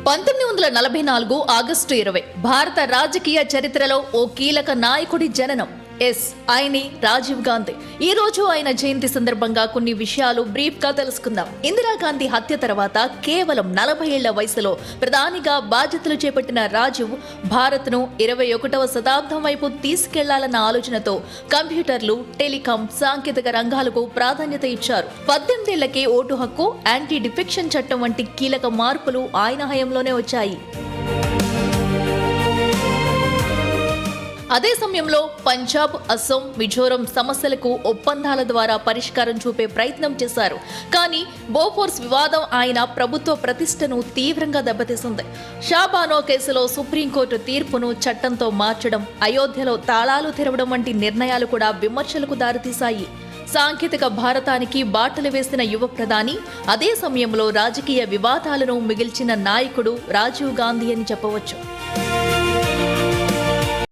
1944 August 20 భారత రాజకీయ చరిత్రలో ఓ కీలక నాయకుడి జననం. ఆయనే రాజీవ్ గాంధీ. ఈ రోజు ఆయన జయంతి సందర్భంగా కొన్ని విషయాలు బ్రీఫ్ గా తెలుసుకుందాం. ఇందిరాగాంధీ హత్య తర్వాత కేవలం 40 ఏళ్ల వయసులో ప్రధానిగా బాధ్యతలు చేపట్టిన రాజీవ్ భారత్ ను 21వ శతాబ్దం వైపు తీసుకెళ్లాలన్న ఆలోచనతో కంప్యూటర్లు, టెలికాం, సాంకేతిక రంగాలకు ప్రాధాన్యత ఇచ్చారు. 18 ఏళ్లకే ఓటు హక్కు, యాంటీ డిఫెక్షన్ చట్టం వంటి కీలక మార్పులు ఆయన హయాంలోనే వచ్చాయి. అదే సమయంలో పంజాబ్, అస్సాం, మిజోరం సమస్యలకు ఒప్పందాల ద్వారా పరిష్కారం చూపే ప్రయత్నం చేశారు. కానీ బోఫోర్స్ వివాదం ఆయన ప్రభుత్వ ప్రతిష్టను తీవ్రంగా దెబ్బతీసింది. షాబానో కేసులో సుప్రీంకోర్టు తీర్పును చట్టంతో మార్చడం, అయోధ్యలో తాళాలు తెరవడం వంటి నిర్ణయాలు కూడా విమర్శలకు దారితీశాయి. సాంకేతిక భారతానికి బాటలు వేసిన యువ ప్రధాని, అదే సమయంలో రాజకీయ వివాదాలను మిగిల్చిన నాయకుడు రాజీవ్ గాంధీ అని చెప్పవచ్చు.